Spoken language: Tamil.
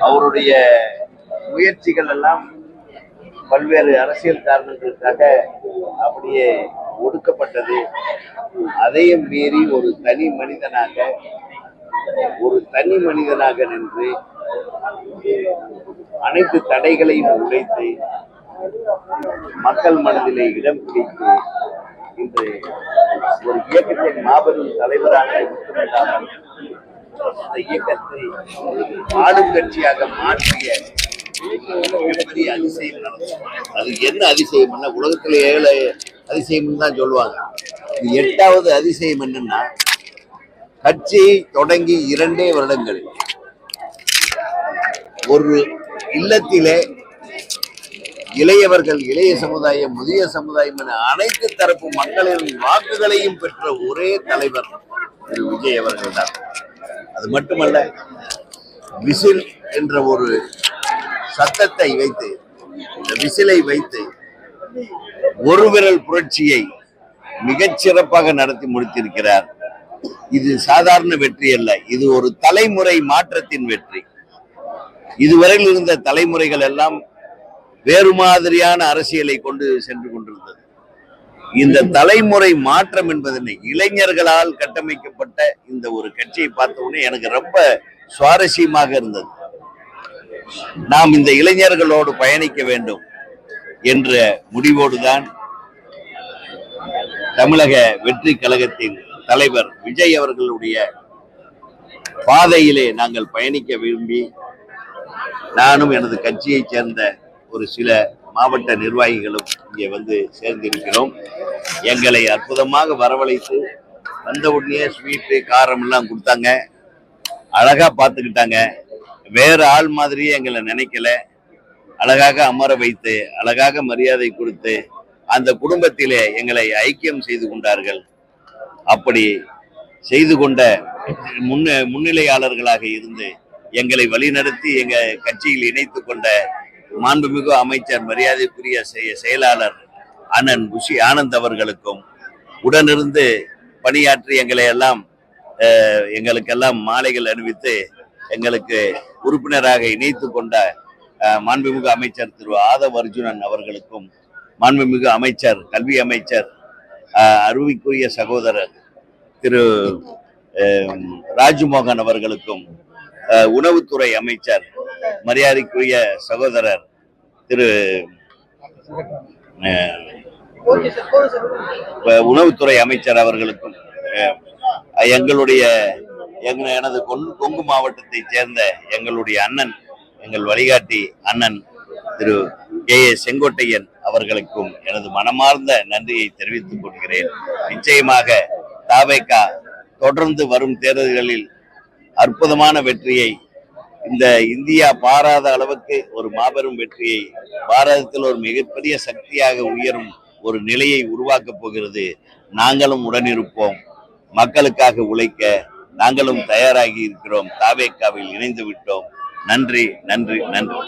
அவருடைய முயற்சிகள் எல்லாம் பல்வேறு அரசியல் காரணங்களுக்காக அப்படியே ஒடுக்கப்பட்டது. அதையும் மீறி ஒரு தனி மனிதனாக நின்று அனைத்து தடைகளையும் உடைத்து மக்கள் மனதிலே இடம் பிடித்து இன்று ஒரு இயக்கத்தின் மாபெரும் தலைவராக மட்டுமில்லாமல் அந்த இயக்கத்தை ஆளும் கட்சியாக மாற்றிய மிகப்பெரிய அதிசயம் நடந்தது. அது என்ன அதிசயம்? உலகத்திலே 7 அதிசயம் தான் சொல்லுவாங்க. இது 8வது அதிசயம் என்னன்னா, கட்சி தொடங்கி 2 வருடங்களில் ஒரு இல்லத்திலே இளையவர்கள், இளைய சமுதாயம், முதிய சமுதாயம் என அனைத்து தரப்பு மக்களின் வாக்குகளையும் பெற்ற ஒரே தலைவர் திரு விஜய் அவர்கள் தான். அது மட்டுமல்ல, விசில் என்ற ஒரு சத்தத்தை வைத்து, இந்த விசிலை வைத்து ஒரு விரல் புரட்சியை மிகச் சிறப்பாக நடத்தி முடித்திருக்கிறார். இது சாதாரண வெற்றி அல்ல, இது ஒரு தலைமுறை மாற்றத்தின் வெற்றி. இதுவரையில் இருந்த தலைமுறைகள் எல்லாம் வேறு மாதிரியான அரசியலை கொண்டு சென்று கொண்டிருந்தது. இந்த தலைமுறை மாற்றம் என்பதனை இளைஞர்களால் கட்டமைக்கப்பட்ட இந்த ஒரு கட்சியை பார்த்த உடனே எனக்கு ரொம்ப சுவாரஸ்யமாக இருந்தது. நாம் இந்த இளைஞர்களோடு பயணிக்க வேண்டும் என்ற முடிவோடுதான் தமிழக வெற்றி கழகத்தின் தலைவர் விஜய் அவர்களுடைய பாதையிலே நாங்கள் பயணிக்க விரும்பி, நானும் எனது கட்சியை சேர்ந்த ஒரு சில மாவட்ட நிர்வாகிகளும் இங்கே வந்து சேர்ந்திருக்கிறோம். எங்களை அற்புதமாக வரவழைத்து வந்த உடனே ஸ்வீட்டு காரம் எல்லாம் கொடுத்தாங்க. அழகா பார்த்துக்கிட்டாங்க. வேற ஆள் மாதிரியே எங்களை நினைக்கல. அழகாக அமர வைத்து, அழகாக மரியாதை கொடுத்து அந்த குடும்பத்திலே எங்களை ஐக்கியம் செய்து கொண்டார்கள். அப்படி செய்து கொண்ட முன்னிலையாளர்களாக இருந்து எங்களை வழிநடத்தி எங்க கட்சியில் இணைத்து கொண்ட மாண்புமிகு அமைச்சர், மரியாதைக்குரிய செயலாளர் அண்ணன் குஷி ஆனந்த் அவர்களுக்கும், உடனிருந்து பணியாற்றி எங்களுக்கெல்லாம் மாலைகள் அணிவித்து எங்களுக்கு உறுப்பினராக இணைத்து கொண்ட மாண்புமிகு அமைச்சர் திரு ஆதவ் அர்ஜுனன் அவர்களுக்கும், மாண்புமிகு அமைச்சர், கல்வி அமைச்சர், அருமைக்குரிய சகோதரர் திரு ராஜ்மோகன் அவர்களுக்கும், உணவுத்துறை அமைச்சர், மரியாதைக்குரிய சகோதரர் திரு உணவுத்துறை அமைச்சர் அவர்களுக்கும், எனது கொங்கு மாவட்டத்தை சேர்ந்த எங்களுடைய அண்ணன், எங்கள் வழிகாட்டி அண்ணன் திரு கே ஏ செங்கோட்டையன் அவர்களுக்கும் எனது மனமார்ந்த நன்றியை தெரிவித்துக் கொள்கிறேன். நிச்சயமாக தவேக தொடர்ந்து வரும் தேர்தல்களில் அற்புதமான வெற்றியை, இந்த இந்தியா பாராத அளவுக்கு ஒரு மாபெரும் வெற்றியை, பாரதத்தில் ஒரு மிகப்பெரிய சக்தியாக உயரும் ஒரு நிலையை உருவாக்கப் போகிறது. நாங்களும் உடனிருப்போம். மக்களுக்காக உழைக்க நாங்களும் தயாராகி இருக்கிறோம். தவேகாவில் இணைந்து விட்டோம். நன்றி, நன்றி, நன்றி.